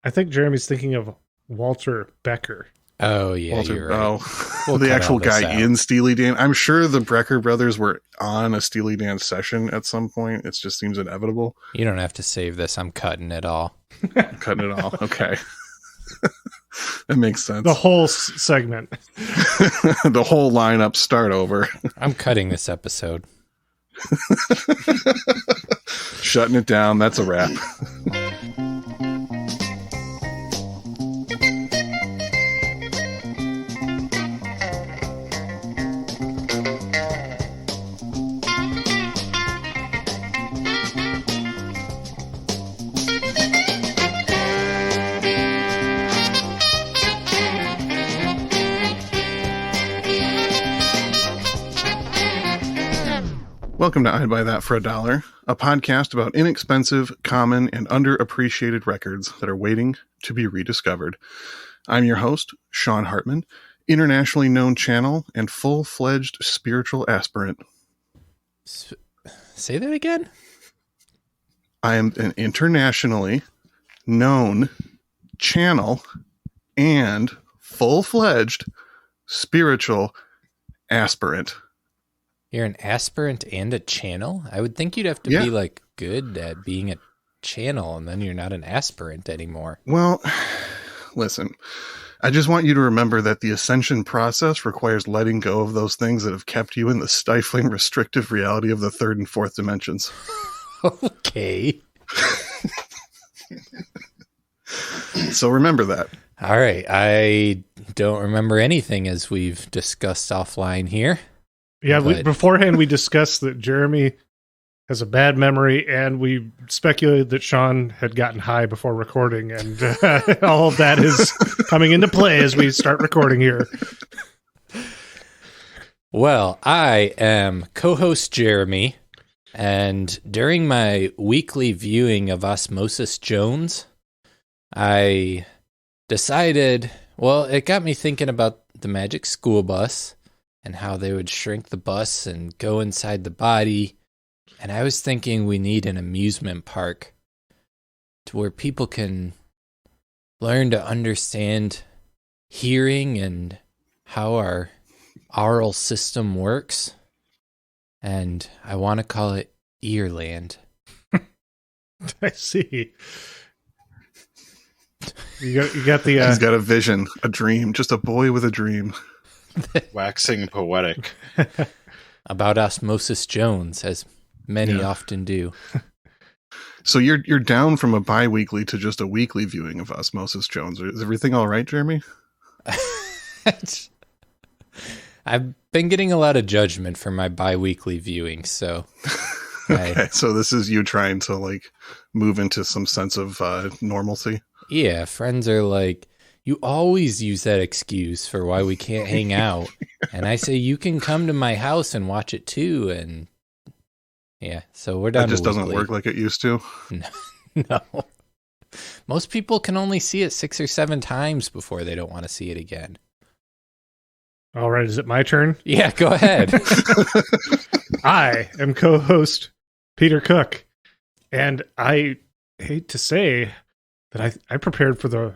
I think Jeremy's thinking of Walter Becker. Oh, yeah, you're right. We'll the actual guy in Steely Dan. I'm sure the Brecker brothers were on a Steely Dan session at some point. It just seems inevitable. You don't have to save this. I'm cutting it all. Cutting it all. Okay. That makes sense. The whole segment. The whole lineup, start over. I'm cutting this episode. Shutting it down. That's a wrap. Welcome to I'd Buy That for $1, a podcast about inexpensive, common, and underappreciated records that are waiting to be rediscovered. I'm your host, Sean Hartman, internationally known channel and full-fledged spiritual aspirant. Say that again? I am an internationally known channel and full-fledged spiritual aspirant. You're an aspirant and a channel? I would think you'd have to be like good at being a channel, and then you're not an aspirant anymore. Well, listen, I just want you to remember that the ascension process requires letting go of those things that have kept you in the stifling, restrictive reality of the third and fourth dimensions. Okay. So remember that. All right. I don't remember anything as we've discussed offline here. Yeah, beforehand we discussed that Jeremy has a bad memory, and we speculated that Sean had gotten high before recording, and all of that is coming into play as we start recording here. Well, I am co-host Jeremy, and during my weekly viewing of Osmosis Jones, I decided, well, it got me thinking about the Magic School Bus and how they would shrink the bus and go inside the body. And I was thinking we need an amusement park to where people can learn to understand hearing and how our aural system works. And I want to call it Earland. I see. You got the... He's got a vision, a dream, just a boy with a dream. Waxing poetic. About Osmosis Jones, as many often do. So you're down from a bi-weekly to just a weekly viewing of Osmosis Jones. Is everything all right, Jeremy? I've been getting a lot of judgment for my bi-weekly viewing, so... Okay, so this is you trying to, like, move into some sense of normalcy? Yeah, friends are like, you always use that excuse for why we can't hang out. And I say, you can come to my house and watch it too. And yeah, so we're done. It just doesn't work like it used to? No. Most people can only see it 6 or 7 times before they don't want to see it again. All right, is it my turn? Yeah, go ahead. I am co-host Peter Cook. And I hate to say that I prepared for the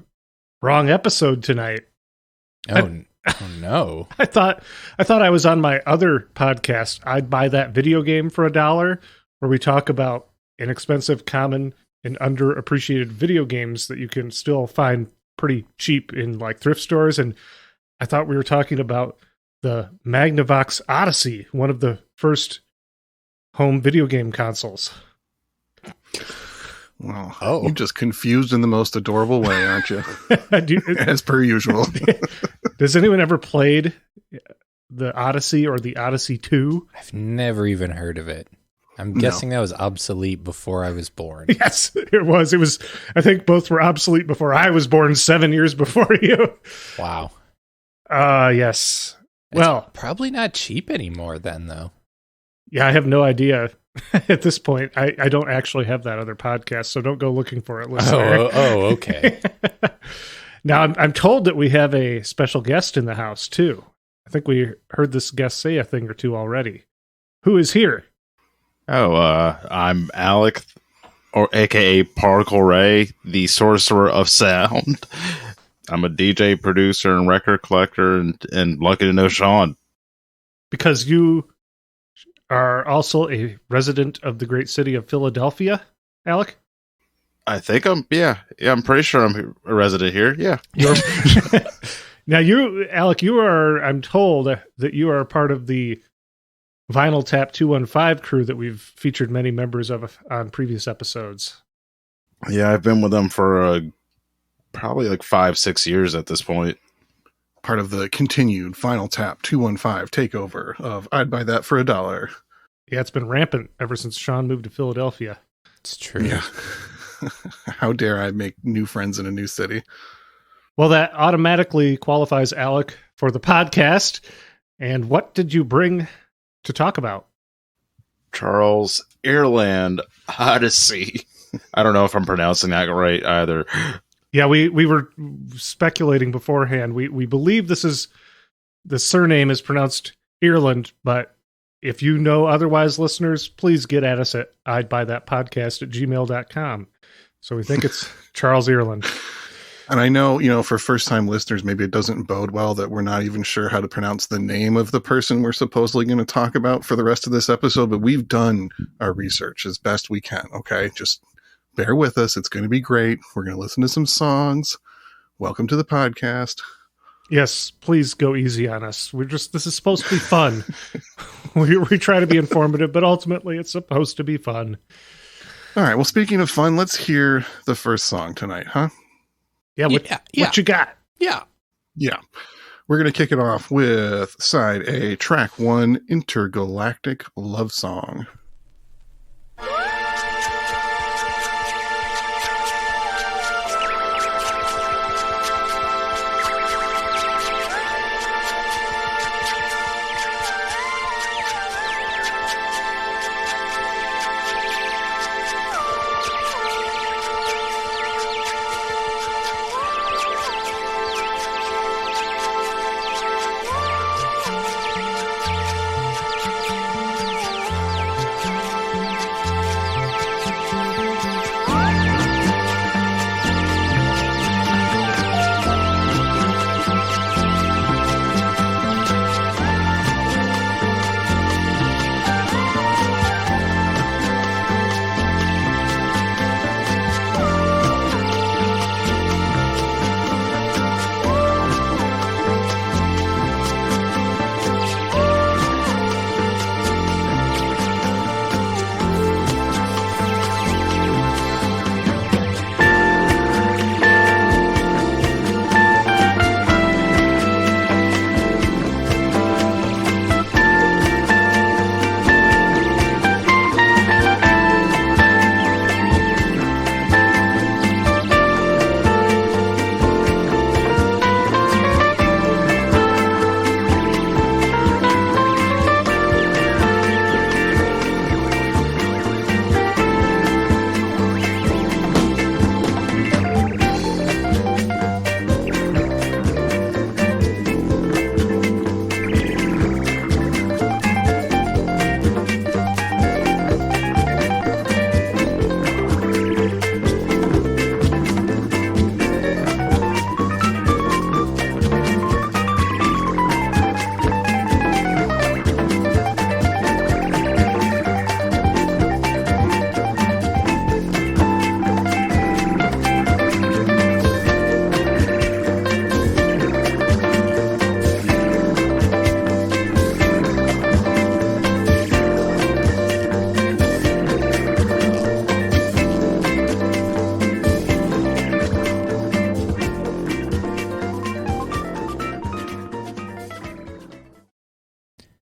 wrong episode tonight. Oh no. I thought I was on my other podcast, I'd Buy That Video Game for $1, where we talk about inexpensive, common, and underappreciated video games that you can still find pretty cheap in like thrift stores. And I thought we were talking about the Magnavox Odyssey, one of the first home video game consoles. Well, you're just confused in the most adorable way, aren't you? As per usual. Does anyone ever played the Odyssey or the Odyssey 2? I've never even heard of it. I'm guessing that was obsolete before I was born. Yes, it was. It was. I think both were obsolete before I was born, 7 years before you. Wow. Yes. Well, probably not cheap anymore then, though. Yeah, I have no idea. At this point, I don't actually have that other podcast, so don't go looking for it, listener. Oh, okay. Now, I'm told that we have a special guest in the house, too. I think we heard this guest say a thing or two already. Who is here? I'm Alec or AKA Particle Ray, the sorcerer of sound. I'm a DJ, producer, and record collector, and lucky to know Sean. Because you are also a resident of the great city of Philadelphia, Alec? I think I'm pretty sure I'm a resident here. Yeah. Now, Alec, I'm told that you are part of the Vinyl Tap 215 crew that we've featured many members of on previous episodes. Yeah, I've been with them for probably like 5-6 years at this point. Part of the continued Vinyl Tap 215 takeover of I'd Buy That for $1. Yeah, it's been rampant ever since Sean moved to Philadelphia. It's true. Yeah. How dare I make new friends in a new city? Well, that automatically qualifies Alec for the podcast. And what did you bring to talk about? Charles Earland Odyssey. I don't know if I'm pronouncing that right either. Yeah, we were speculating beforehand. We believe the surname is pronounced Earland, but if you know otherwise, listeners, please get at us at I'd Buy That Podcast at gmail.com. So we think it's Charles Earland. And I know, for first-time listeners, maybe it doesn't bode well that we're not even sure how to pronounce the name of the person we're supposedly going to talk about for the rest of this episode, but we've done our research as best we can, okay? Just bear with us. It's going to be great. We're going to listen to some songs. Welcome to the podcast. Yes, please go easy on us. This is supposed to be fun. we try to be informative, but ultimately it's supposed to be fun. All right. Well, speaking of fun, let's hear the first song tonight, huh? Yeah. What you got? Yeah. Yeah. We're going to kick it off with side A, track 1, Intergalactic Love Song.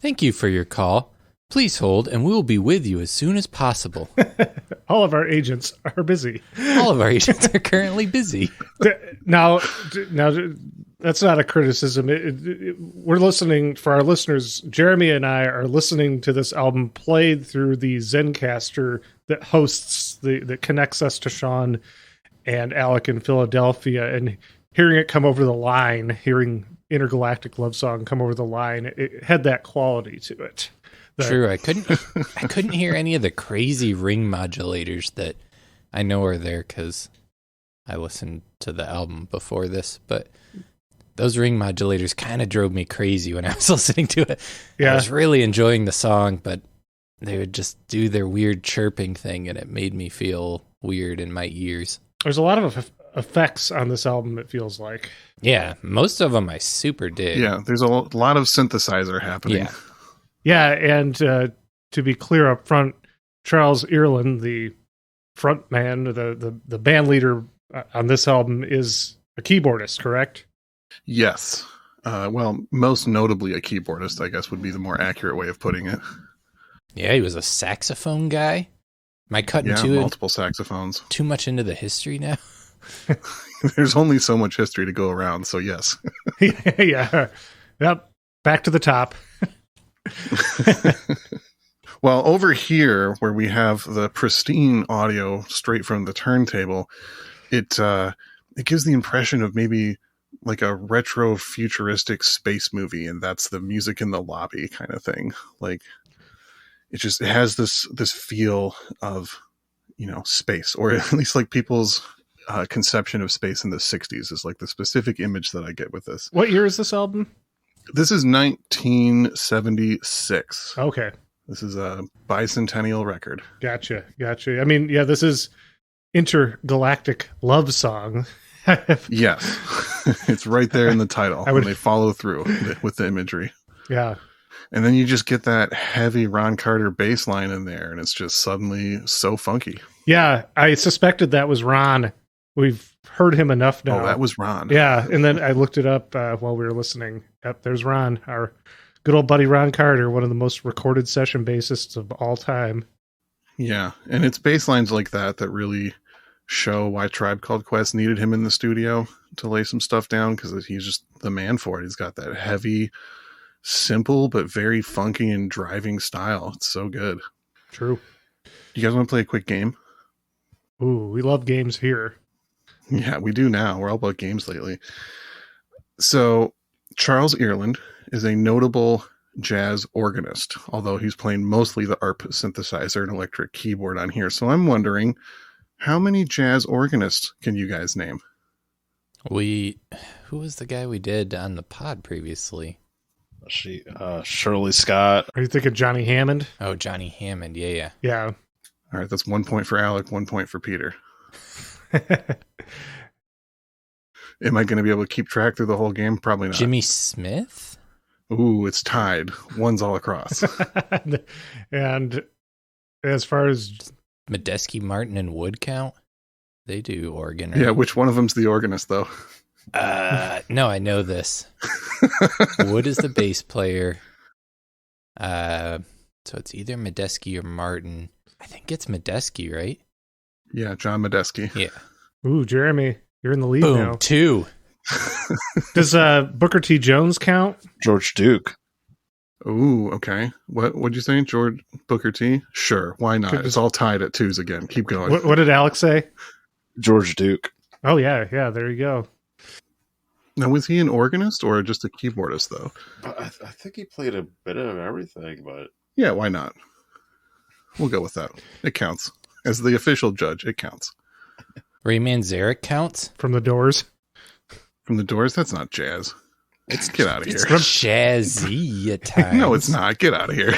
Thank you for your call. Please hold, and we will be with you as soon as possible. All of our agents are busy. All of our agents are currently busy. Now, that's not a criticism. We're listening, for our listeners, Jeremy and I are listening to this album played through the Zencaster that that connects us to Sean and Alec in Philadelphia, and hearing it come over the line, hearing Intergalactic Love Song come over the line, it had that quality to it. True, I couldn't hear any of the crazy ring modulators that I know her there because I listened to the album before this, but those ring modulators kind of drove me crazy when I was listening to it. Yeah. I was really enjoying the song, but they would just do their weird chirping thing, and it made me feel weird in my ears. There's a lot of effects on this album, it feels like. Yeah, most of them I super dig. Yeah, there's a lot of synthesizer happening. Yeah. Yeah, and to be clear up front, Charles Earland, the front man, the band leader on this album, is a keyboardist, correct? Yes. Well, most notably a keyboardist, I guess would be the more accurate way of putting it. Yeah, he was a saxophone guy. Am I cutting multiple saxophones. too much into the history now? There's only so much history to go around, so yes. Yeah. Yep. Back to the top. Well, over here, where we have the pristine audio straight from the turntable, it gives the impression of maybe like a retro futuristic space movie, and that's the music in the lobby kind of thing. Like it has this feel of, space, or at least like people's conception of space in the 60s is like the specific image that I get with this. What year is this album? This is 1976. Okay. This is a bicentennial record. Gotcha. I mean, yeah, this is intergalactic love song. Yes. It's right there in the title. And they follow through with the imagery. Yeah. And then you just get that heavy Ron Carter bass line in there, and it's just suddenly so funky. Yeah, I suspected that was Ron. We've heard him enough now. Oh, that was Ron. Yeah, and then I looked it up while we were listening. Yep, there's Ron, our good old buddy Ron Carter, one of the most recorded session bassists of all time. Yeah, and it's bass lines like that really show why Tribe Called Quest needed him in the studio to lay some stuff down, because he's just the man for it. He's got that heavy, simple, but very funky and driving style. It's so good. True. You guys want to play a quick game? Ooh, we love games here. Yeah, we do now. We're all about games lately. So Charles Earland is a notable jazz organist, although he's playing mostly the ARP synthesizer and electric keyboard on here. So I'm wondering, how many jazz organists can you guys name? Who was the guy we did on the pod previously? Shirley Scott. Are you thinking Johnny Hammond? Oh, Johnny Hammond. Yeah. Yeah. All right, that's 1 point for Alec, 1 point for Peter. Am I going to be able to keep track through the whole game? Probably not. Jimmy Smith? Ooh, it's tied. One's all across. And as far as Medeski, Martin, and Wood count? They do organ, right? Yeah, which one of them's the organist, though? No, I know this. Wood is the bass player. So it's either Medeski or Martin. I think it's Medeski, right? Yeah, John Medeski. Yeah. ooh, Jeremy, you're in the lead Boom, now. 2. Does Booker T. Jones count? George Duke. Ooh, okay. What'd you say, George Booker T? Sure, why not? It's all tied at 2s again. Keep going. What did Alex say? George Duke. Oh, yeah, there you go. Now, was he an organist or just a keyboardist, though? I think he played a bit of everything, but Yeah, why not? We'll go with that. It counts. As the official judge, it counts. Ray Manzarek counts? From the Doors. From the Doors, that's not jazz. Get out of here. It's jazzy at times. No, it's not. Get out of here.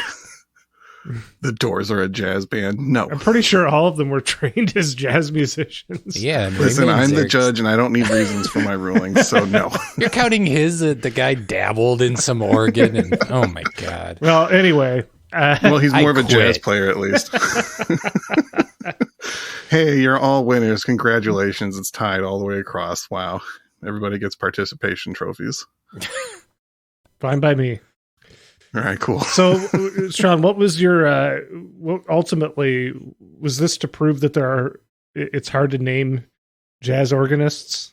The Doors are a jazz band. No. I'm pretty sure all of them were trained as jazz musicians. Yeah. and Ray Listen, I'm the Manzarek's- judge and I don't need reasons for my rulings, so no. You're counting the guy dabbled in some organ and oh my God. Well, anyway. Well, he's I more of a jazz quit. player, at least. Hey, you're all winners. Congratulations. It's tied all the way across. Wow. Everybody gets participation trophies. Fine by me. All right, cool. So, Sean, what was your, what ultimately, was this to prove that it's hard to name jazz organists?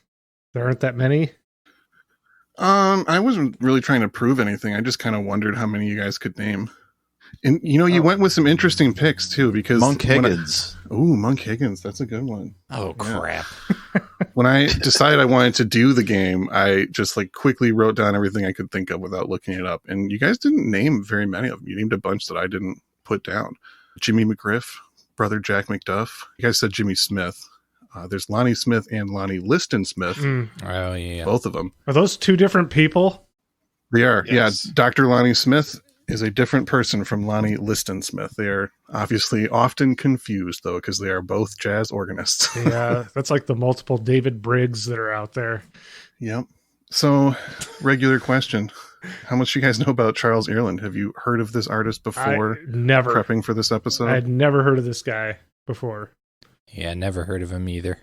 There aren't that many? I wasn't really trying to prove anything. I just kind of wondered how many you guys could name. And, you went with some interesting picks, too, because... Monk Higgins. Monk Higgins. That's a good one. Oh, crap. When I decided I wanted to do the game, I just quickly wrote down everything I could think of without looking it up. And you guys didn't name very many of them. You named a bunch that I didn't put down. Jimmy McGriff, brother Jack McDuff. You guys said Jimmy Smith. There's Lonnie Smith and Lonnie Liston Smith. Oh, yeah. Both of them. Are those two different people? They are. Yes. Yeah, Dr. Lonnie Smith is a different person from Lonnie Liston Smith. They are obviously often confused, though, because they are both jazz organists. Yeah, that's like the multiple David Briggs that are out there. Yep. So, regular question. How much do you guys know about Charles Earland? Have you heard of this artist before Never. prepping for this episode? I had never heard of this guy before. Yeah, never heard of him either.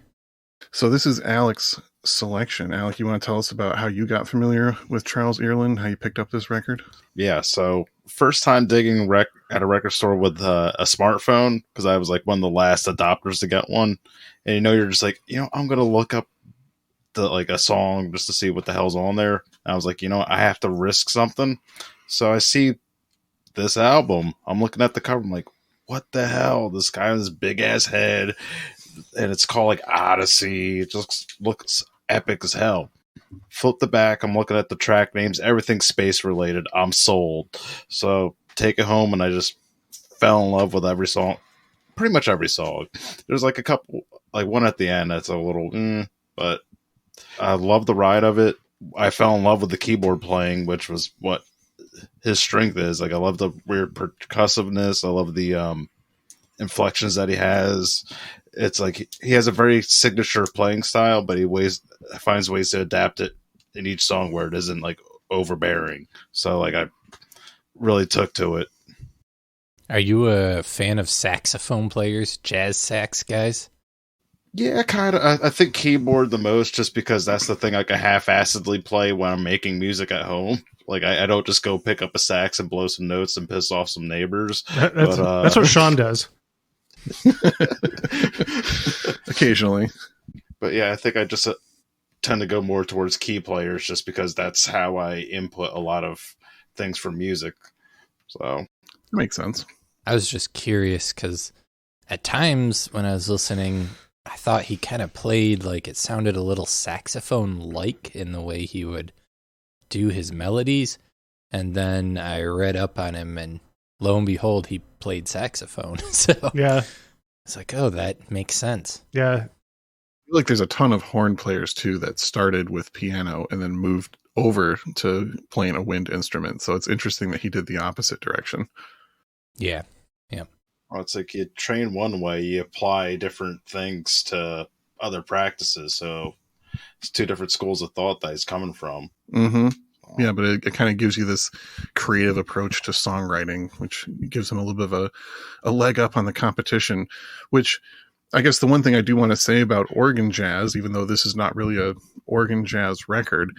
So this is Alec's selection. Alec, you want to tell us about how you got familiar with Charles Earland, how you picked up this record? Yeah, so first time digging at a record store with a smartphone, because I was like one of the last adopters to get one. And you're just like, I'm going to look up a song just to see what the hell's on there. And I was like, I have to risk something. So I see this album. I'm looking at the cover. I'm like, what the hell? This guy with this big ass head, and it's called like Odyssey. It just looks epic as hell. Flip the back. I'm looking at the track names. Everything's space related. I'm sold. So take it home, and I just fell in love with every song. Pretty much every song. There's like a couple, like one at the end that's a little, but I love the ride of it. I fell in love with the keyboard playing, which was what his strength is. Like, I love the weird percussiveness. I love the inflections that he has. It's like he has a very signature playing style, but he finds ways to adapt it in each song where it isn't like overbearing. So like I really took to it. Are you a fan of saxophone players, jazz sax guys? Yeah, kind of. I think keyboard the most, just because that's the thing I can half-assedly play when I'm making music at home. Like, I don't just go pick up a sax and blow some notes and piss off some neighbors. That's what Sean does. Occasionally. But yeah, I think I just tend to go more towards key players, just because that's how I input a lot of things for music. So that makes sense. I was just curious because at times when I was listening, I thought he kind of played like it sounded a little saxophone-like in the way he would do his melodies. And then I read up on him, and lo and behold, he played saxophone. So Yeah. it's like, oh, that makes sense. Yeah. I feel like there's a ton of horn players too that started with piano and then moved over to playing a wind instrument. So it's interesting that he did the opposite direction. Yeah. well, it's like you train one way, you apply different things to other practices. So it's two different schools of thought that he's coming from. Mm-hmm. Yeah, but it kind of gives you this creative approach to songwriting, which gives him a little bit of a leg up on the competition, which I guess the one thing I do want to say about organ jazz, even though this is not really a organ jazz record,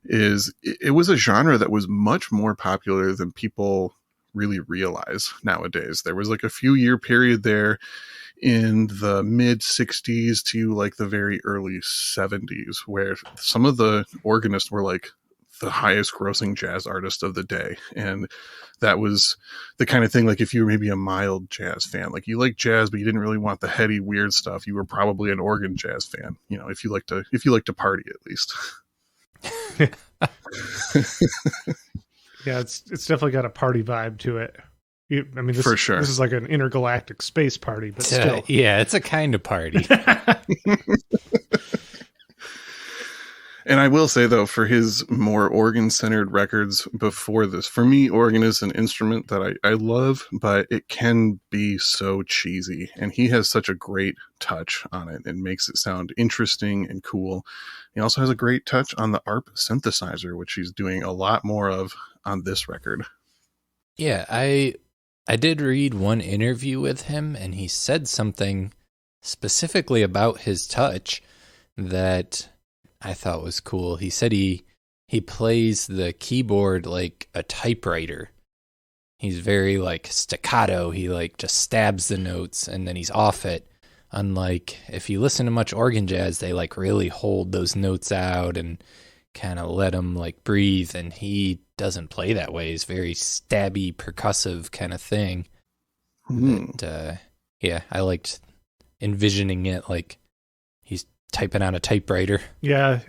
is it was a genre that was much more popular than people really realize nowadays. There was like a few year period there in the mid 60s to like the very early 70s where some of the organists were like the highest grossing jazz artist of the day. And that was the kind of thing, like if you were maybe a mild jazz fan, like you like jazz, but you didn't really want the heady, weird stuff, you were probably an organ jazz fan. You know, if you like to party at least. Yeah, it's definitely got a party vibe to it. This, for sure. This is like an intergalactic space party, but still. Yeah, it's a kind of party. And I will say, though, for his more organ-centered records before this, for me, organ is an instrument that I love, but it can be so cheesy. And he has such a great touch on it and makes it sound interesting and cool. He also has a great touch on the ARP synthesizer, which he's doing a lot more of on this record. Yeah, I did read one interview with him, and he said something specifically about his touch that I thought was cool. He said he plays the keyboard like a typewriter. He's very like staccato. He like just stabs the notes and then he's off it. Unlike if you listen to much organ jazz, they like really hold those notes out and kind of let them like breathe. And he doesn't play that way. He's very stabby, percussive kind of thing. But, yeah, I liked envisioning it like he's typing on a typewriter. Yeah,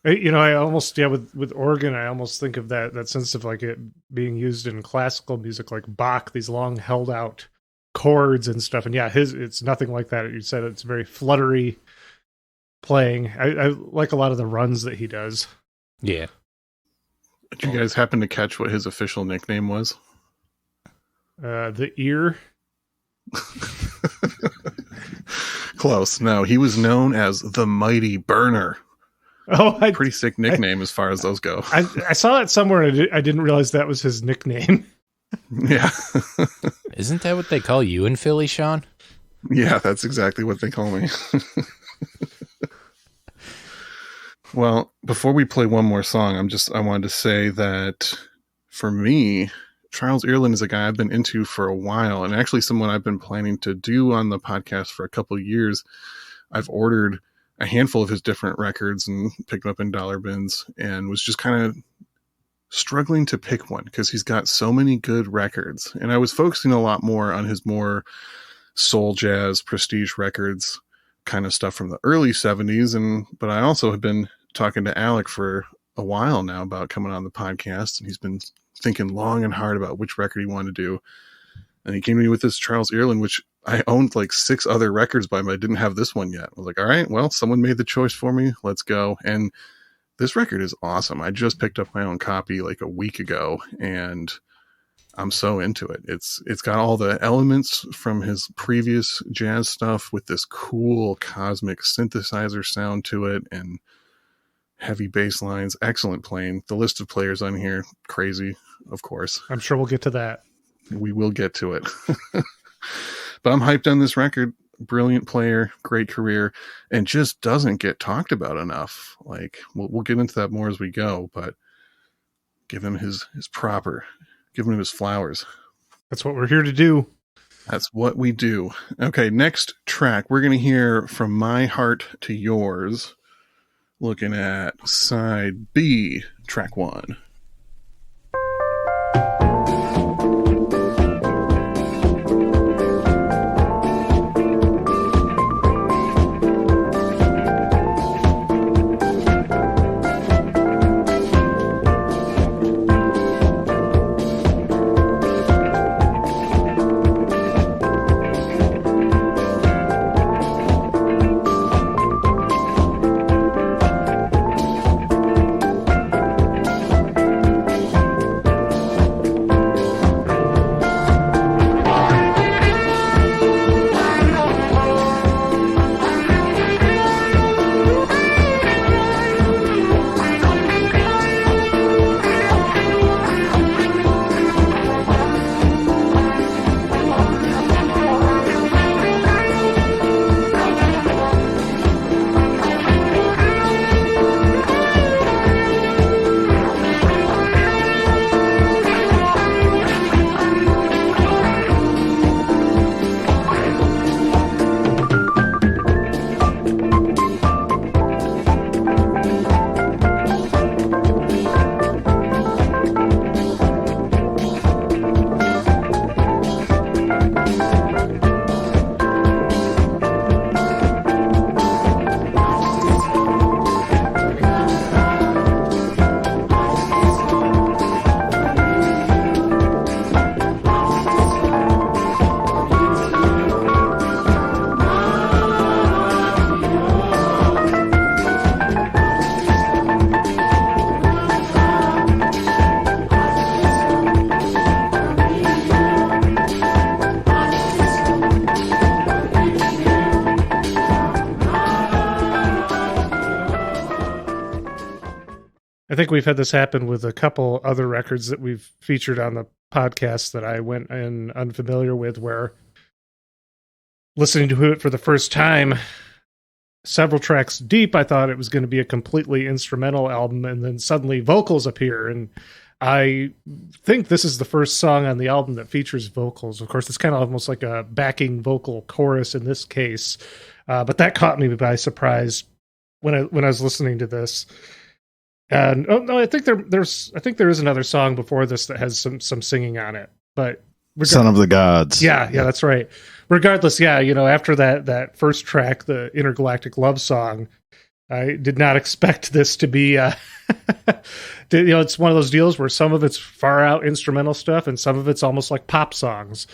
I almost with organ, I almost think of that sense of like it being used in classical music, like Bach, these long held out chords and stuff. And yeah, it's nothing like that. You said it's very fluttery playing. I like a lot of the runs that he does. Yeah. Did you guys happen to catch what his official nickname was? The Ear. Close. No, he was known as the Mighty Burner. Oh, Pretty sick nickname as far as those go. I saw that somewhere. And I didn't realize that was his nickname. Yeah. Isn't that what they call you in Philly, Sean? Yeah, that's exactly what they call me. Well, before we play one more song, I wanted to say that for me, Charles Earland is a guy I've been into for a while, and actually someone I've been planning to do on the podcast for a couple of years. I've ordered a handful of his different records and picked them up in dollar bins, and was just kind of struggling to pick one because he's got so many good records. And I was focusing a lot more on his more soul jazz prestige records kind of stuff from the early 70s. But I also have been talking to Alec for a while now about coming on the podcast, and he's been thinking long and hard about which record he wanted to do. And he came to me with this Charles Earland, which I owned like 6 other records by him. I didn't have this one yet. I was like, all right, well, someone made the choice for me. Let's go. And this record is awesome. I just picked up my own copy like a week ago, and I'm so into it. It's got all the elements from his previous jazz stuff with this cool cosmic synthesizer sound to it, and heavy bass lines, excellent playing. The list of players on here, crazy, of course. I'm sure we'll get to that. We will get to it. But I'm hyped on this record. Brilliant player, great career, and just doesn't get talked about enough. Like, we'll get into that more as we go, but give him his proper, give him his flowers. That's what we're here to do. That's what we do. Okay, next track, we're going to hear From My Heart to Yours, looking at side B, track 1. I think we've had this happen with a couple other records that we've featured on the podcast that I went in unfamiliar with, where listening to it for the first time, several tracks deep, I thought it was going to be a completely instrumental album, and then suddenly vocals appear. And I think this is the first song on the album that features vocals. Of course, it's kind of almost like a backing vocal chorus in this case. But that caught me by surprise when I was listening to this. And I think there is another song before this that has some singing on it. But Son of the Gods. Yeah, that's right. Regardless, after that first track, the Intergalactic Love Song, I did not expect this to be it's one of those deals where some of it's far out instrumental stuff and some of it's almost like pop songs.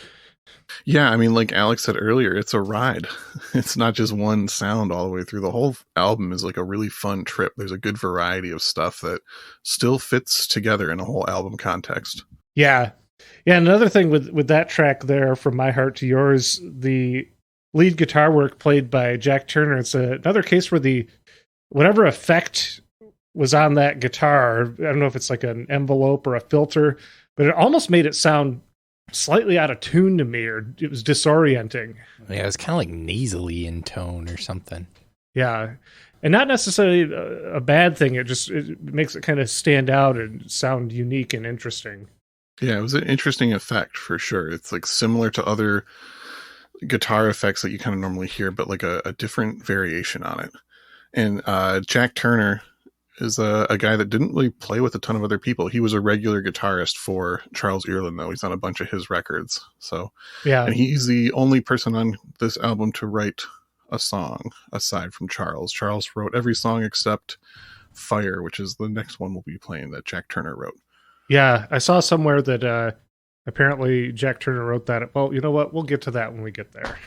Yeah, I mean, like Alex said earlier, it's a ride. It's not just one sound all the way through. The whole album is like a really fun trip. There's a good variety of stuff that still fits together in a whole album context. Yeah. Yeah, another thing with that track there, From My Heart to Yours, the lead guitar work played by Jack Turner, it's another case where the whatever effect was on that guitar, I don't know if it's like an envelope or a filter, but it almost made it sound slightly out of tune to me, or it was disorienting. Yeah, it was kind of like nasally in tone or something. Yeah. And not necessarily a bad thing. It makes it kind of stand out and sound unique and interesting. Yeah, it was an interesting effect for sure. It's like similar to other guitar effects that you kind of normally hear, but like a different variation on it. And Jack Turner is a guy that didn't really play with a ton of other people. He was a regular guitarist for Charles Earland, though. He's on a bunch of his records. So, yeah. And he's the only person on this album to write a song aside from Charles. Charles wrote every song except Fire, which is the next one we'll be playing that Jack Turner wrote. Yeah, I saw somewhere that apparently Jack Turner wrote that. Well, you know what? We'll get to that when we get there.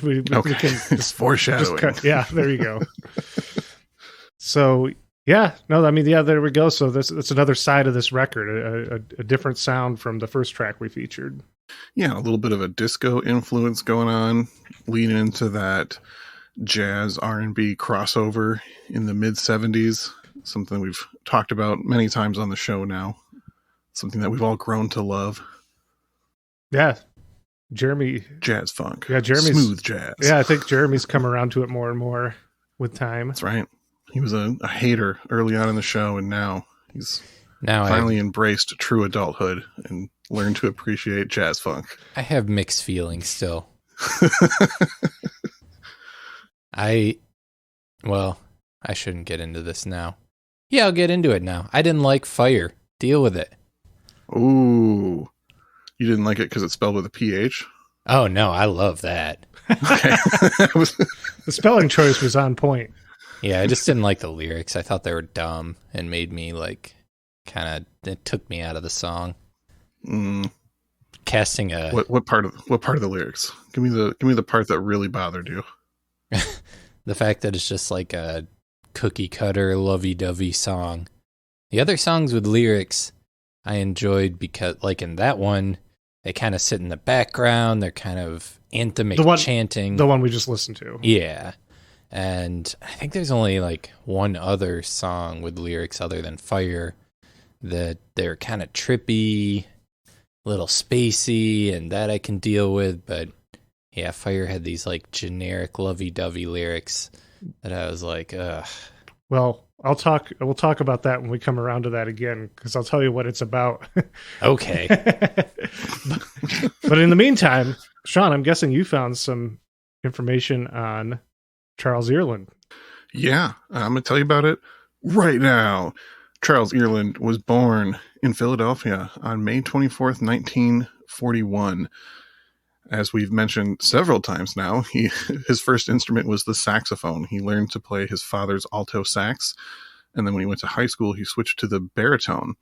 we Okay. can It's foreshadowing. Yeah, there you go. So, yeah, no, I mean, yeah, there we go. So that's another side of this record, a different sound from the first track we featured. Yeah, a little bit of a disco influence going on, leaning into that jazz R&B crossover in the mid-70s, something we've talked about many times on the show now, something that we've all grown to love. Yeah, Jeremy. Jazz funk. Yeah, Jeremy's smooth jazz. Yeah, I think Jeremy's come around to it more and more with time. That's right. He was a hater early on in the show, and now he's finally embraced true adulthood and learned to appreciate jazz funk. I have mixed feelings still. I shouldn't get into this now. Yeah, I'll get into it now. I didn't like Fire. Deal with it. Ooh. You didn't like it because it's spelled with a PH? Oh, no, I love that. Okay. The spelling choice was on point. Yeah, I just didn't like the lyrics. I thought they were dumb and made me it took me out of the song. Casting a what part of the lyrics? Give me the part that really bothered you. The fact that it's just like a cookie cutter lovey-dovey song. The other songs with lyrics I enjoyed because, like in that one, they kind of sit in the background. They're kind of anthemic chanting. The one we just listened to. Yeah. And I think there's only like one other song with lyrics other than Fire that they're kind of trippy, little spacey, and that I can deal with. But yeah, Fire had these like generic lovey-dovey lyrics that I was like, ugh. Well, we'll talk about that when we come around to that again, because I'll tell you what it's about. Okay. But in the meantime, Sean, I'm guessing you found some information on Charles Earland. Yeah, I'm going to tell you about it right now. Charles Earland was born in Philadelphia on May 24th, 1941. As we've mentioned several times now, his first instrument was the saxophone. He learned to play his father's alto sax, and then when he went to high school, he switched to the baritone.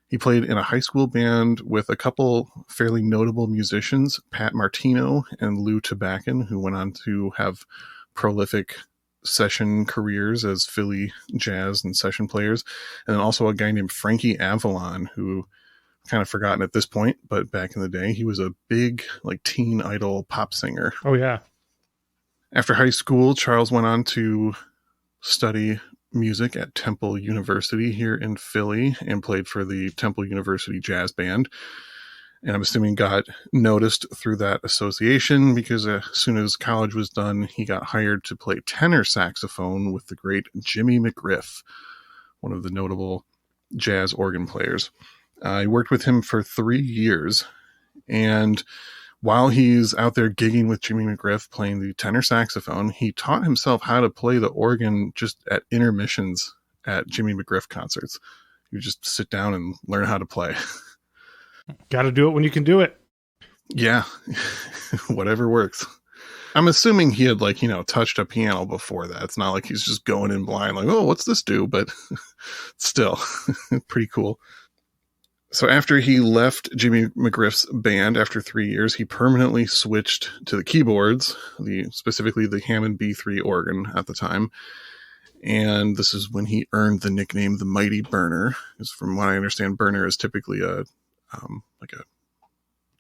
He played in a high school band with a couple fairly notable musicians, Pat Martino and Lou Tabakin, who went on to have prolific session careers as Philly jazz and session players, and then also a guy named Frankie Avalon, who kind of forgotten at this point, but back in the day, he was a big like teen idol pop singer. Oh yeah. After high school, Charles went on to study music at Temple University here in Philly and played for the Temple University Jazz Band. And I'm assuming got noticed through that association because as soon as college was done, he got hired to play tenor saxophone with the great Jimmy McGriff, one of the notable jazz organ players. I worked with him for 3 years, and while he's out there gigging with Jimmy McGriff playing the tenor saxophone, he taught himself how to play the organ just at intermissions at Jimmy McGriff concerts. You just sit down and learn how to play. Got to do it when you can do it. Yeah, whatever works. I'm assuming he had touched a piano before that. It's not like he's just going in blind like, oh, what's this do? But still, pretty cool. So after he left Jimmy McGriff's band after 3 years, he permanently switched to the keyboards, specifically the Hammond B3 organ at the time. And this is when he earned the nickname the Mighty Burner. Because from what I understand, burner is typically a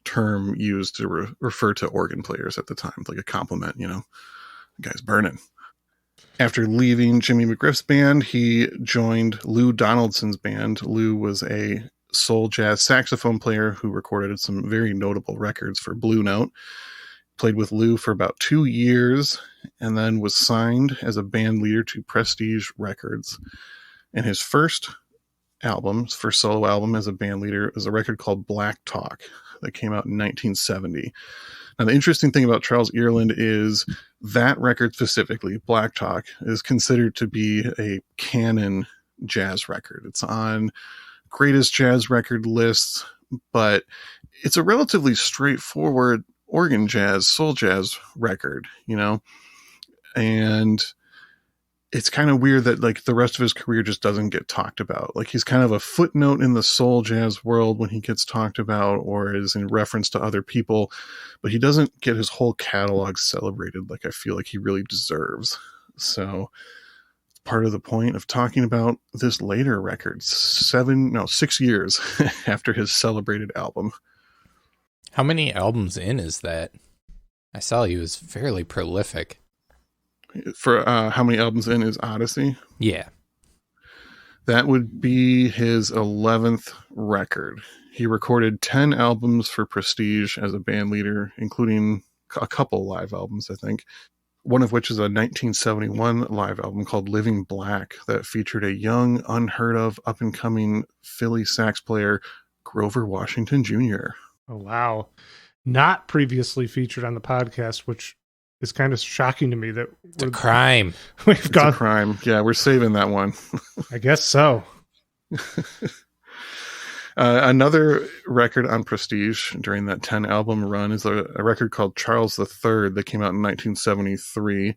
term used to refer to organ players at the time, like a compliment, the guy's burning. After leaving Jimmy McGriff's band, he joined Lou Donaldson's band. Lou was a soul jazz saxophone player who recorded some very notable records for Blue Note. Played with Lou for about 2 years and then was signed as a band leader to Prestige Records. And his first solo album as a band leader is a record called Black Talk that came out in 1970. Now, the interesting thing about Charles Earland is that record specifically, Black Talk, is considered to be a canon jazz record. It's on greatest jazz record lists, but it's a relatively straightforward organ jazz, soul jazz record, and it's kind of weird that like the rest of his career just doesn't get talked about. Like he's kind of a footnote in the soul jazz world when he gets talked about or is in reference to other people, but he doesn't get his whole catalog celebrated like I feel like he really deserves. So part of the point of talking about this later record, 6 years after his celebrated album. How many albums in is that? I saw he was fairly prolific. For how many albums in is Odyssey? Yeah. That would be his 11th record. He recorded 10 albums for Prestige as a band leader, including a couple live albums, I think. One of which is a 1971 live album called Living Black that featured a young, unheard of, up-and-coming Philly sax player, Grover Washington Jr. Oh, wow. Not previously featured on the podcast, which is kind of shocking to me that it's a crime. It's a crime. Yeah, we're saving that one. I guess so. Another record on Prestige during that 10 album run is a record called Charles III that came out in 1973,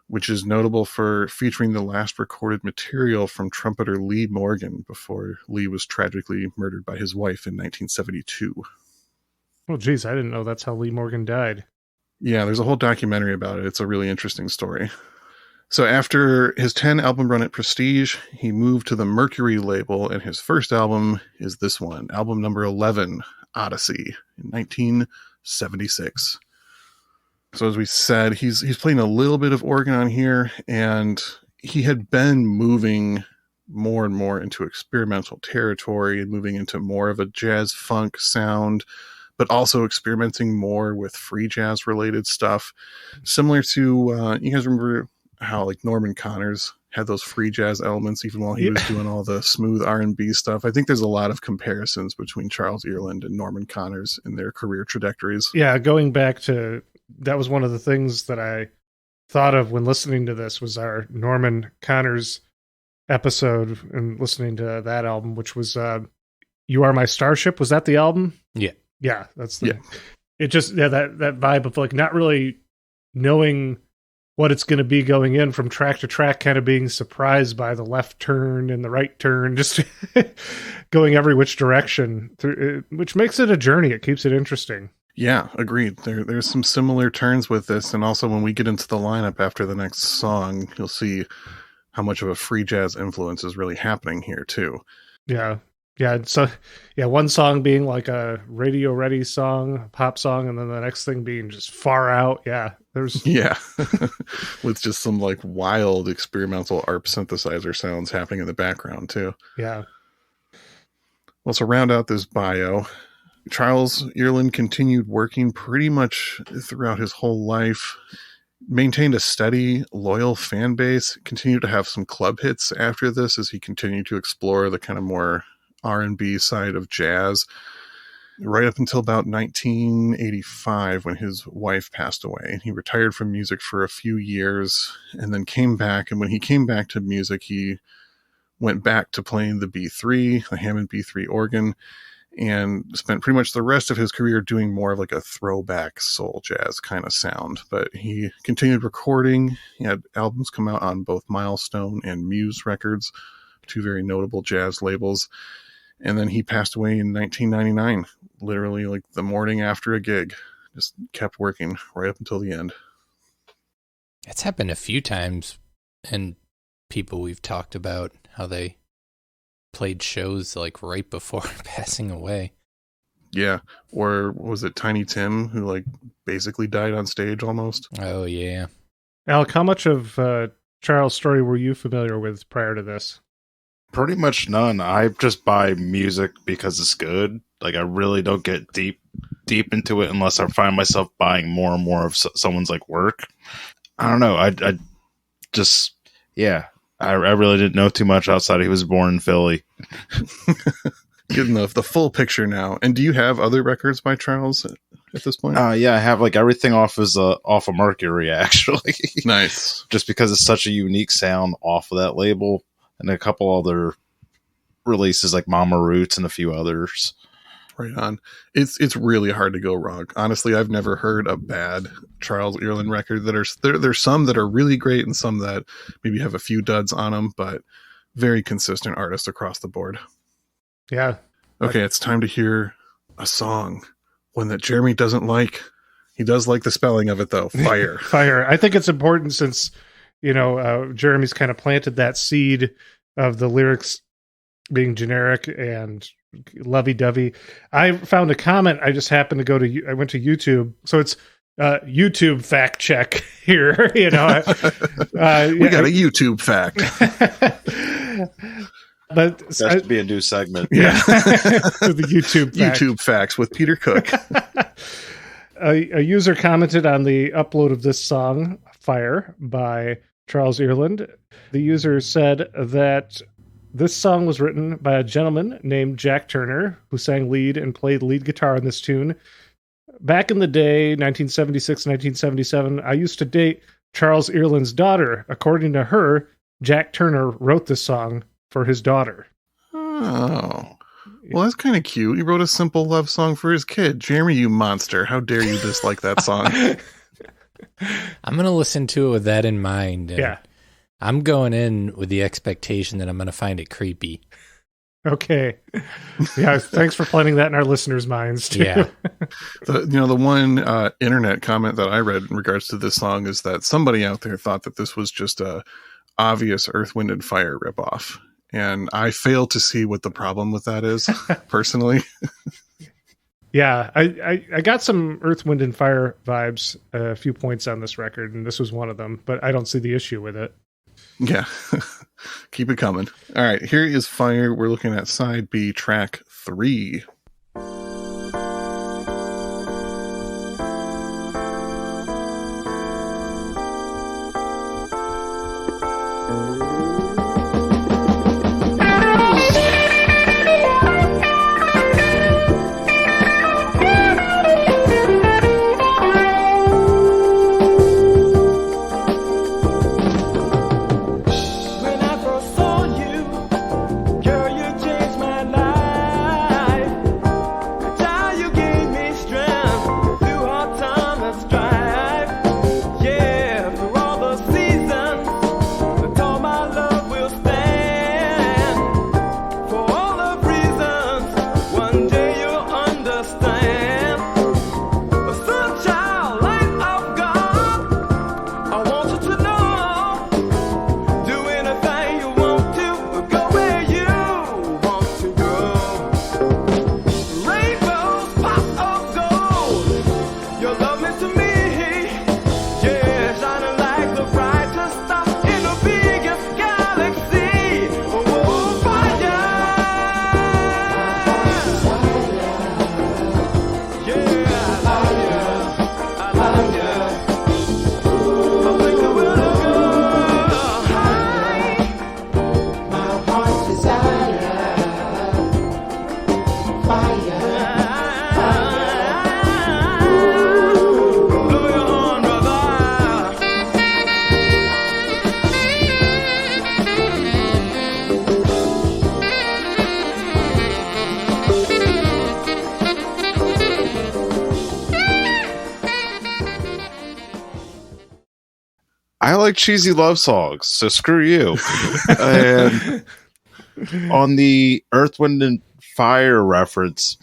which is notable for featuring the last recorded material from trumpeter Lee Morgan before Lee was tragically murdered by his wife in 1972. Oh, geez, I didn't know that's how Lee Morgan died. Yeah, there's a whole documentary about it. It's a really interesting story. So after his 10 album run at Prestige, he moved to the Mercury label, and his first album is this one, album number 11, Odyssey, in 1976. So as we said, he's playing a little bit of organ on here, and he had been moving more and more into experimental territory and moving into more of a jazz funk sound, but also experimenting more with free jazz related stuff. Similar to, you guys remember how like Norman Connors had those free jazz elements even while he was doing all the smooth R&B stuff. I think there's a lot of comparisons between Charles Earland and Norman Connors in their career trajectories. Yeah, going back to, that was one of the things that I thought of when listening to this was our Norman Connors episode and listening to that album, which was You Are My Starship. Was that the album? Yeah. Yeah, that's the, it just, that vibe of like not really knowing what it's going to be going in from track to track, kind of being surprised by the left turn and the right turn, just going every which direction, which makes it a journey. It keeps it interesting. Yeah, agreed. There's some similar turns with this. And also when we get into the lineup after the next song, you'll see how much of a free jazz influence is really happening here too. Yeah. Yeah. So one song being like a radio ready song, a pop song, and then the next thing being just far out. Yeah. With just some like wild experimental ARP synthesizer sounds happening in the background too. Yeah. Well, to round out this bio, Charles Earland continued working pretty much throughout his whole life, maintained a steady, loyal fan base, continued to have some club hits after this as he continued to explore the kind of more R&B side of jazz, right up until about 1985 when his wife passed away. He retired from music for a few years and then came back. And when he came back to music, he went back to playing the B3, the Hammond B3 organ, and spent pretty much the rest of his career doing more of like a throwback soul jazz kind of sound. But he continued recording. He had albums come out on both Milestone and Muse Records, two very notable jazz labels. And then he passed away in 1999, literally like the morning after a gig. Just kept working right up until the end. It's happened a few times, and people we've talked about how they played shows like right before passing away. Yeah. Or was it Tiny Tim who like basically died on stage almost? Oh, yeah. Alec, how much of Charles' story were you familiar with prior to this? Pretty much none. I just buy music because it's good. Like, I really don't get deep into it unless I find myself buying more and more of someone's like work. I don't know. I just, yeah. I really didn't know too much outside he was born in Philly. Getting the full picture now. And do you have other records by Charles at this point? Yeah, I have like everything off of Mercury, actually. Nice. Just because it's such a unique sound off of that label, and a couple other releases like Mama Roots and a few others. Right on. It's really hard to go wrong. Honestly, I've never heard a bad Charles Earland record. There's some that are really great and some that maybe have a few duds on them, but very consistent artist across the board. Yeah. Okay, it's time to hear a song. One that Jeremy doesn't like. He does like the spelling of it, though. Fire. Fire. I think it's important since, Jeremy's kind of planted that seed of the lyrics being generic and lovey-dovey. I found a comment. I just happened to I went to YouTube. So it's YouTube fact check here. We got a YouTube fact. But that should be a new segment. Yeah. The YouTube facts with Peter Cook. A user commented on the upload of this song, Fire, by Charles Earland. The user said that this song was written by a gentleman named Jack Turner, who sang lead and played lead guitar on this tune. Back in the day, 1976, 1977, I used to date Charles Earland's daughter. According to her, Jack Turner wrote this song for his daughter. Oh. Well, that's kind of cute. He wrote a simple love song for his kid. Jeremy, you monster. How dare you dislike that song? I'm going to listen to it with that in mind. Yeah. I'm going in with the expectation that I'm going to find it creepy. Okay. Yeah, thanks for planting that in our listeners' minds, too. Yeah. The one internet comment that I read in regards to this song is that somebody out there thought that this was just a obvious Earth, Wind, and Fire ripoff. And I fail to see what the problem with that is, personally. Yeah, I got some Earth, Wind, and Fire vibes, a few points on this record, and this was one of them, but I don't see the issue with it. Yeah, keep it coming. All right, here is Fire. We're looking at side B, track 3. I like cheesy love songs, so screw you. And On the Earth, Wind, and Fire reference,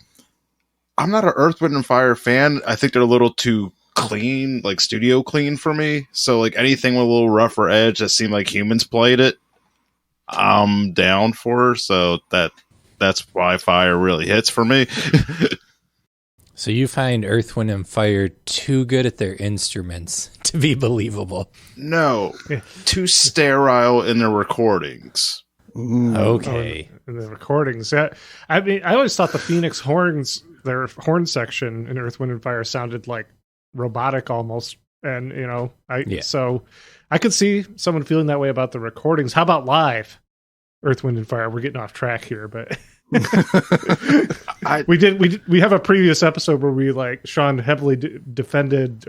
I'm not an Earth, Wind, and Fire fan. I think they're a little too clean, like studio clean for me. So like anything with a little rougher edge that seemed like humans played it, I'm down for. So that's why Fire really hits for me. So you find Earth, Wind, and Fire too good at their instruments to be believable. No, too sterile in their recordings. Okay. In the recordings. I mean, I always thought the Phoenix horns, their horn section in Earth, Wind, and Fire sounded like robotic almost. And, so I could see someone feeling that way about the recordings. How about live? Earth, Wind, and Fire. We're getting off track here, but we have a previous episode where we Sean heavily defended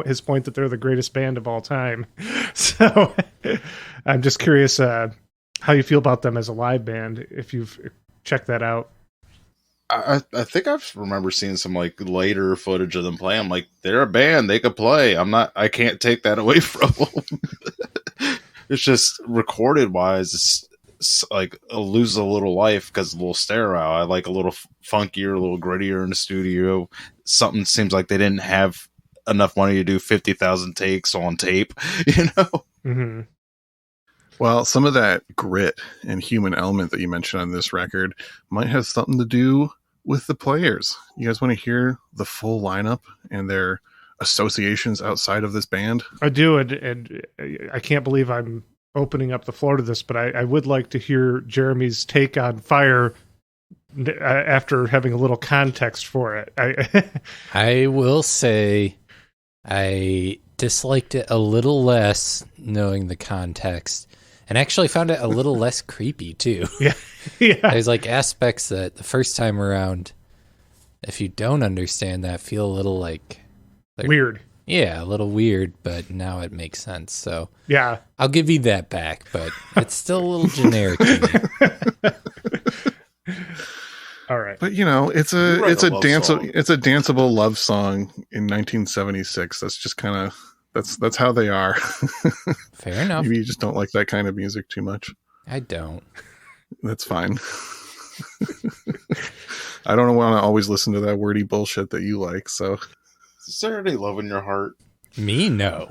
his point that they're the greatest band of all time. So I'm just curious how you feel about them as a live band, if you've checked that out. I think I remember seeing some later footage of them play. I'm like, they're a band, they could play. I can't take that away from them. It's just recorded wise, it's lose a little life because it's a little sterile. I like a little funkier, a little grittier in the studio. Something seems like they didn't have enough money to do 50,000 takes on tape, Mm-hmm. Well, some of that grit and human element that you mentioned on this record might have something to do with the players. You guys want to hear the full lineup and their associations outside of this band? I do, and I can't believe I'm opening up the floor to this, but I would like to hear Jeremy's take on Fire after having a little context for it. I will say I disliked it a little less knowing the context, and actually found it a little less creepy too. Yeah. There's aspects that the first time around, if you don't understand that, feel a little weird. Yeah, a little weird, but now it makes sense. So yeah, I'll give you that back, but it's still a little generic to me. All right, but it's a danceable love song in 1976. That's just kind of that's how they are. Fair enough. Maybe you just don't like that kind of music too much. I don't. That's fine. I don't want to always listen to that wordy bullshit that you like. So, is there any love in your heart? Me, no.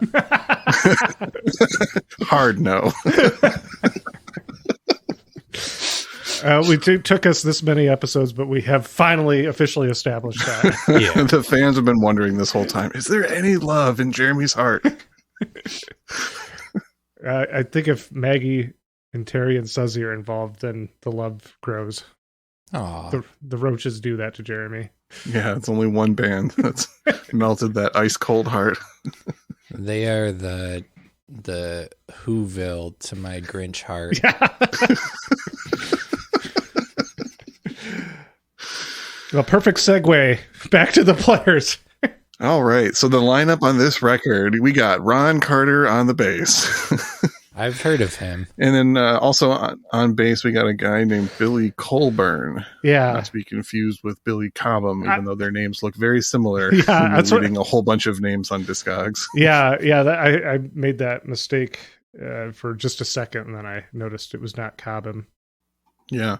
Hard no. Took us this many episodes, but we have finally officially established that. Yeah. The fans have been wondering this whole time, is there any love in Jeremy's heart? I think if Maggie and Terry and Suzy are involved, then the love grows. Aw. The Roaches do that to Jeremy. Yeah, it's only one band that's melted that ice cold heart. They are the Whoville to my Grinch heart. Yeah. A perfect segue back to the players. All right, so the lineup on this record, we got Ron Carter on the bass. I've heard of him. And then also on bass, we got a guy named Billy Colburn. Yeah. Not to be confused with Billy Cobham, even though their names look very similar. Yeah, that's reading a whole bunch of names on Discogs. Yeah. I made that mistake for just a second, and then I noticed it was not Cobham. Yeah.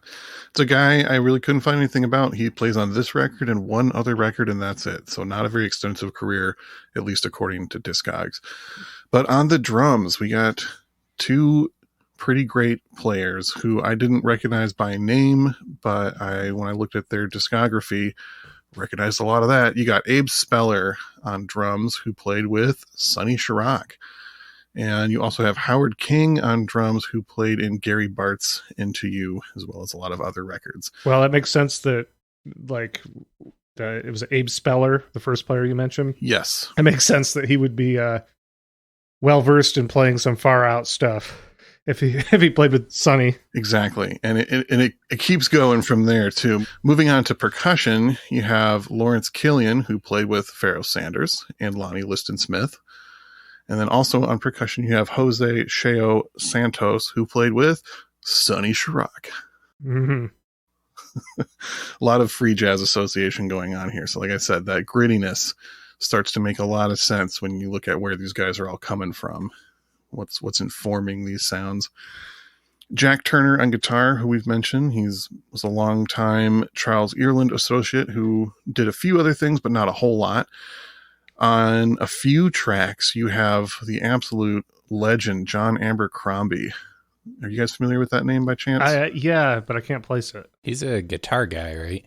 It's a guy I really couldn't find anything about. He plays on this record and one other record, and that's it. So not a very extensive career, at least according to Discogs. But on the drums, we got two pretty great players who I didn't recognize by name, but when I looked at their discography, recognized a lot of that. You got Abe Speller on drums, who played with Sonny Chirac. And you also have Howard King on drums, who played in Gary Bart's Into You, as well as a lot of other records. Well, it makes sense that it was Abe Speller, the first player you mentioned. Yes. It makes sense that he would be well-versed in playing some far-out stuff if he played with Sonny. Exactly. And it keeps going from there, too. Moving on to percussion, you have Lawrence Killian, who played with Pharoah Sanders and Lonnie Liston Smith. And then also on percussion, you have Jose Cheo Santos, who played with Sonny Chirac. Mm-hmm. A lot of free jazz association going on here. So like I said, that grittiness starts to make a lot of sense when you look at where these guys are all coming from. What's informing these sounds. Jack Turner on guitar, who we've mentioned. Was a long-time Charles Earland associate who did a few other things, but not a whole lot. On a few tracks, you have the absolute legend, John Abercrombie. Are you guys familiar with that name by chance? Yeah, but I can't place it. He's a guitar guy, right?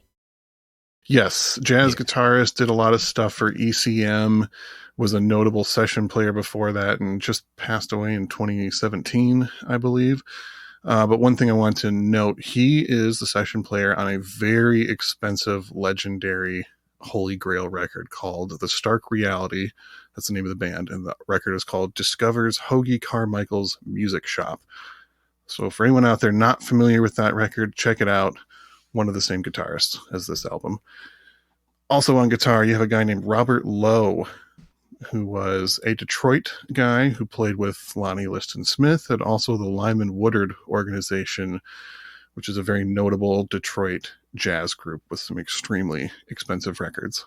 Yes, jazz guitarist, did a lot of stuff for ECM, was a notable session player before that, and just passed away in 2017, I believe. But one thing I want to note, he is the session player on a very expensive, legendary Holy Grail record called The Stark Reality. That's the name of the band. And the record is called Discovers Hoagie Carmichael's Music Shop. So for anyone out there not familiar with that record, check it out. One of the same guitarists as this album. Also on guitar, you have a guy named Robert Lowe, who was a Detroit guy who played with Lonnie Liston Smith and also the Lyman Woodard organization, which is a very notable Detroit jazz group with some extremely expensive records.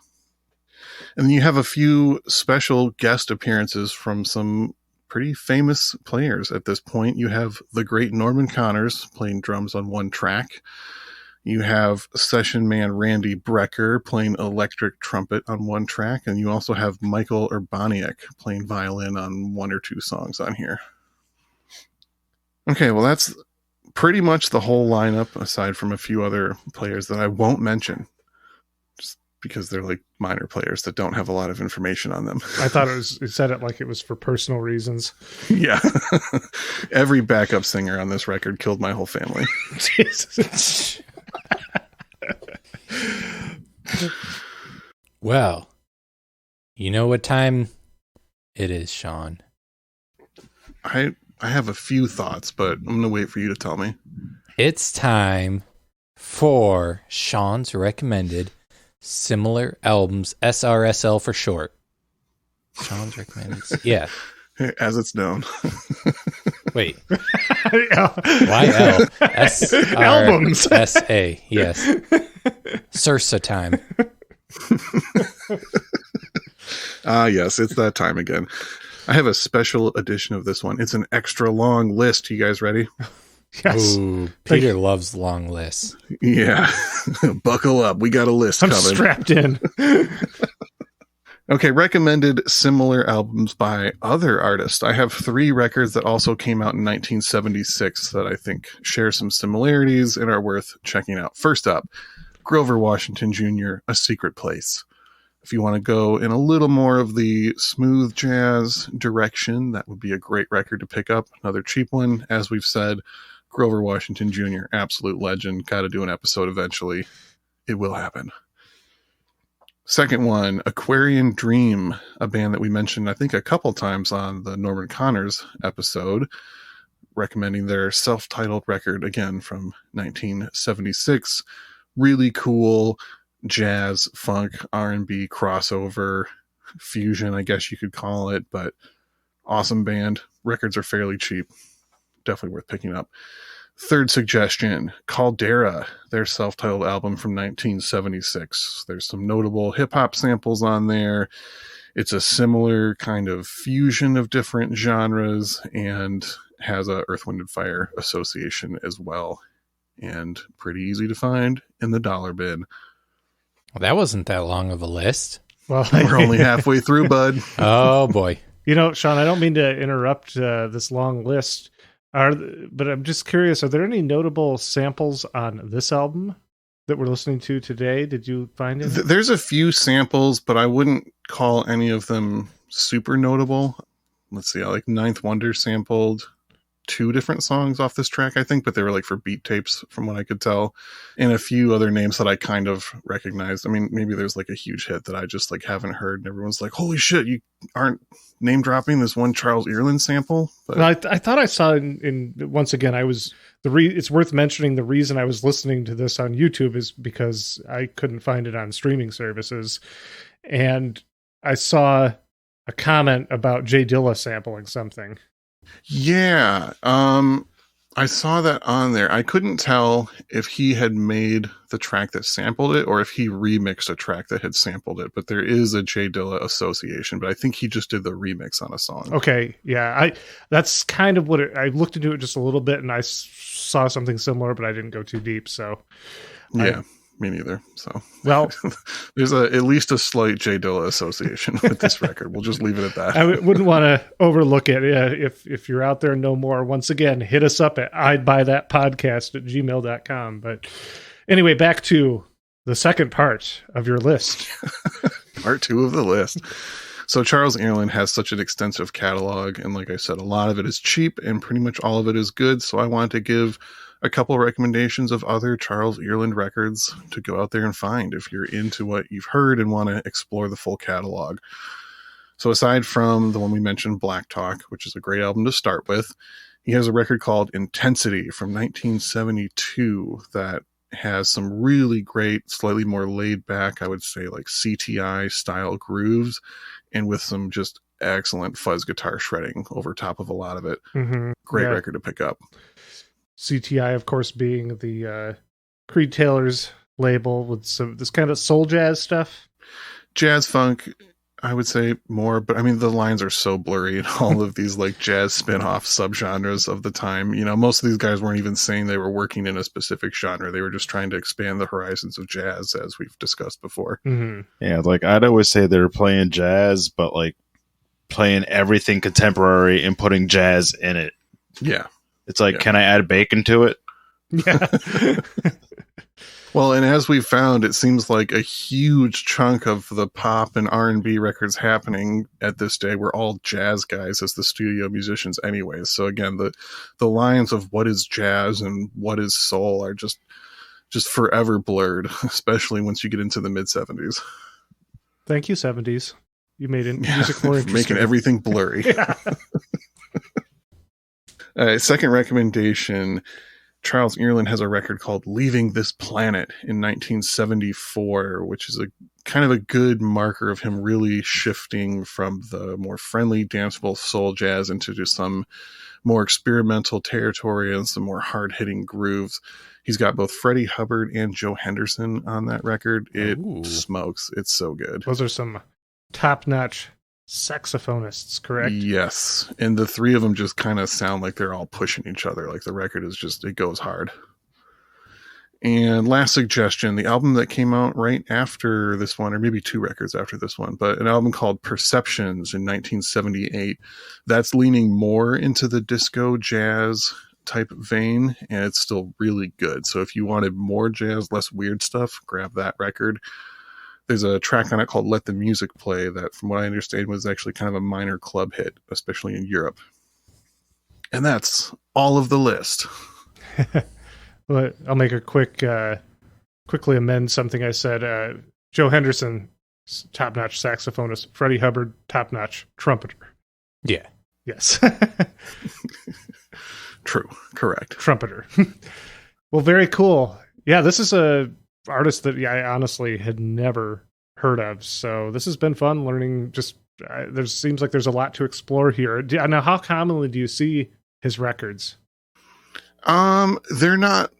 And then you have a few special guest appearances from some pretty famous players at this point. You have the great Norman Connors playing drums on one track. You have session man Randy Brecker playing electric trumpet on one track, and you also have Michael Urbaniak playing violin on one or two songs on here. Okay, well, that's pretty much the whole lineup, aside from a few other players that I won't mention, just because they're like minor players that don't have a lot of information on them. I thought it said it like it was for personal reasons. Yeah. Every backup singer on this record killed my whole family. Jesus. Well, you know what time it is, Sean. I have a few thoughts, but I'm going to wait for you to tell me. It's time for Sean's recommended similar albums, SRSL for short. Sean's recommended. Yeah. As it's known. Wait. YL. Albums. SRSA. Yes. Sursa time. Yes, it's that time again. I have a special edition of this one. It's an extra long list. You guys ready? Yes. Ooh, Peter loves long lists. Yeah. Buckle up. We got a list I'm coming. strapped in. Okay, recommended similar albums by other artists. I have 3 records that also came out in 1976 that I think share some similarities and are worth checking out. First up, Grover Washington Jr., A Secret Place. If you want to go in a little more of the smooth jazz direction, that would be a great record to pick up. Another cheap one, as we've said, Grover Washington Jr., absolute legend. Got to do an episode eventually. It will happen. Second one, Aquarian Dream, a band that we mentioned, I think, a couple times on the Norman Connors episode, recommending their self-titled record, again, from 1976. Really cool jazz, funk, R&B crossover, fusion, I guess you could call it, but awesome band. Records are fairly cheap. Definitely worth picking up. Third suggestion, Caldera, their self-titled album from 1976. There's some notable hip-hop samples on there. It's a similar kind of fusion of different genres and has a Earth, Wind & Fire association as well. And pretty easy to find in the dollar bin. Well, that wasn't that long of a list. Well, We're only halfway through, bud. Oh, boy. You know, Sean, I don't mean to interrupt this long list, but I'm just curious, are there any notable samples on this album that we're listening to today? Did you find it? There's a few samples, but I wouldn't call any of them super notable. Let's see, I like Ninth Wonder sampled 2 different songs off this track, I think, but they were like for beat tapes from what I could tell, and a few other names that I kind of recognized. I mean, maybe there's like a huge hit that I just like haven't heard and everyone's like, holy shit, you aren't name dropping this one Charles Earland sample. But No, I thought I saw in once again, it's worth mentioning the reason I was listening to this on YouTube is because I couldn't find it on streaming services, and I saw a comment about Jay Dilla sampling something. yeah, I saw that on there. I couldn't tell if he had made the track that sampled it or if he remixed a track that had sampled it. But there is a Jay Dilla association, but I think he just did the remix on a song. Okay, yeah, that's kind of what I looked into it just a little bit, and I saw something similar, but I didn't go too deep. So, yeah, me neither. So, well, there's at least a slight Jay Dilla association with this record. We'll just leave it at that. I wouldn't want to overlook it. If you're out there and know more, once again, hit us up at idbuythatpodcast@gmail.com. But anyway, back to the second part of your list. Part 2 of the list. So Charles Earland has such an extensive catalog, and like I said, a lot of it is cheap and pretty much all of it is good. So I wanted to give a couple of recommendations of other Charles Earland records to go out there and find if you're into what you've heard and want to explore the full catalog. So aside from the one we mentioned, Black Talk, which is a great album to start with, he has a record called Intensity from 1972 that has some really great, slightly more laid back, I would say like CTI style grooves, and with some just excellent fuzz guitar shredding over top of a lot of it. Mm-hmm. Great record to pick up. CTI, of course, being the Creed Taylor's label with some this kind of soul jazz stuff. Jazz funk, I would say more, but I mean, the lines are so blurry in all of these like jazz spin-off subgenres of the time. You know, most of these guys weren't even saying they were working in a specific genre. They were just trying to expand the horizons of jazz, as we've discussed before. Mm-hmm. Yeah, like I'd always say they were playing jazz, but like playing everything contemporary and putting jazz in it. Yeah. It's like, can I add bacon to it? Yeah. Well, and as we found, it seems like a huge chunk of the pop and R&B records happening at this day were all jazz guys as the studio musicians anyways. So again, the lines of what is jazz and what is soul are just forever blurred, especially once you get into the mid-70s. Thank you, 70s. You made music more interesting. Making everything blurry. Yeah. Second recommendation, Charles Earland has a record called Leaving This Planet in 1974, which is a kind of a good marker of him really shifting from the more friendly, danceable soul jazz into just some more experimental territory and some more hard-hitting grooves. He's got both Freddie Hubbard and Joe Henderson on that record. It smokes. It's so good. Those are some top-notch saxophonists, correct? Yes. And the three of them just kind of sound like they're all pushing each other. Like the record is just, it goes hard. And last suggestion, the album that came out right after this one, or maybe 2 records after this one, but an album called Perceptions in 1978. That's leaning more into the disco jazz type vein, and it's still really good. So if you wanted more jazz, less weird stuff, grab that record. There's a track on it called Let the Music Play that, from what I understand, was actually kind of a minor club hit, especially in Europe. And that's all of the list. But I'll make a quickly amend something I said. Joe Henderson, top-notch saxophonist. Freddie Hubbard, top-notch trumpeter. Yeah. Yes. True. Correct. Trumpeter. Well, very cool. Yeah, this is a artist that I honestly had never heard of. So this has been fun learning. Just there seems like there's a lot to explore here. Now, how commonly do you see his records? They're not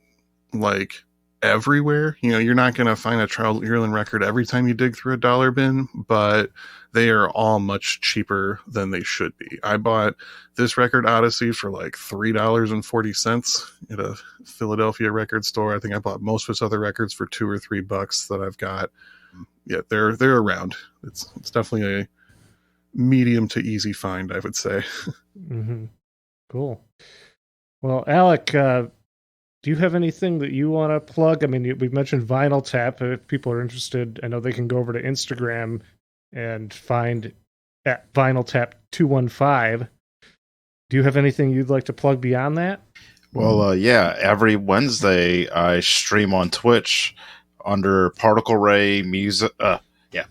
like everywhere. You know, you're not going to find a Charles Earland record every time you dig through a dollar bin, but they are all much cheaper than they should be. I bought this record Odyssey for like $3.40 at a Philadelphia record store. I think I bought most of his other records for $2 or $3 that I've got. Yeah, they're around. It's definitely a medium to easy find, I would say. Mm-hmm. Cool. Well, Alec, do you have anything that you want to plug? I mean, we've mentioned Vinyl Tap. If people are interested, I know they can go over to Instagram and find at Vinyl Tap 215. Do you have anything you'd like to plug beyond that? Well, yeah, every Wednesday I stream on Twitch under Particle Ray Music.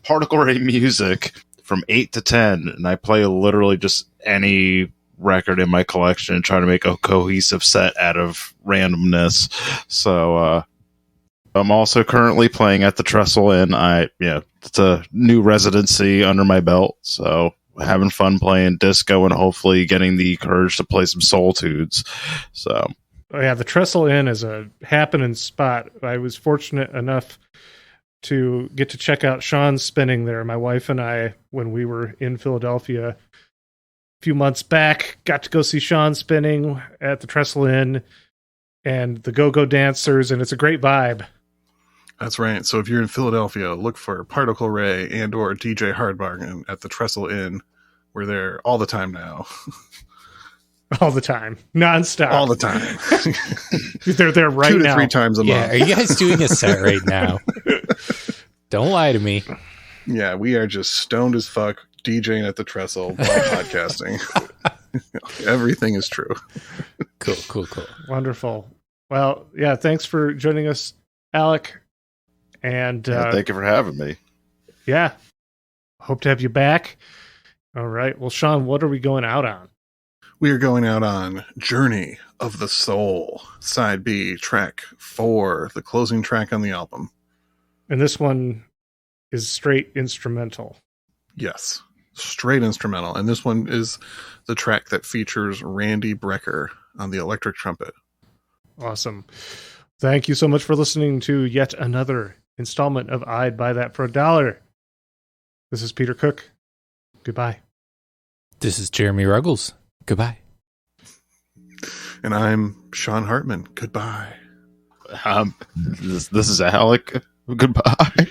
Particle Ray Music from 8 to 10, and I play literally just any record in my collection and try to make a cohesive set out of randomness. So I'm also currently playing at the Trestle Inn. It's a new residency under my belt, so having fun playing disco and hopefully getting the courage to play some soul tunes. So yeah, the Trestle Inn is a happening spot. I was fortunate enough to get to check out Sean's spinning there. My wife and I, when we were in Philadelphia a few months back, got to go see Sean spinning at the Trestle Inn and the Go-Go Dancers, and it's a great vibe. That's right. So if you're in Philadelphia, look for Particle Ray and or DJ Hardbargain at the Trestle Inn. We're there all the time now. All the time. Nonstop. All the time. They're there right now. 2 to 3 times a month. Yeah, are you guys doing a set right now? Don't lie to me. Yeah, we are just stoned as fuck, DJing at the Trestle while podcasting. Everything is true. Cool. Wonderful. Well, yeah, thanks for joining us, Alec. And Thank you for having me. yeah, hope to have you back. All right. Well, Sean, what are we going out on? We are going out on Journey of the Soul, Side B, track 4, the closing track on the album. And this one is straight instrumental. Yes, straight instrumental. And this one is the track that features Randy Brecker on the electric trumpet. Awesome. Thank you so much for listening to yet another installment of I'd Buy That for $1. This is Peter Cook. Goodbye. This is Jeremy Ruggles. Goodbye. And I'm Sean Hartman. Goodbye. This is Alec. Goodbye.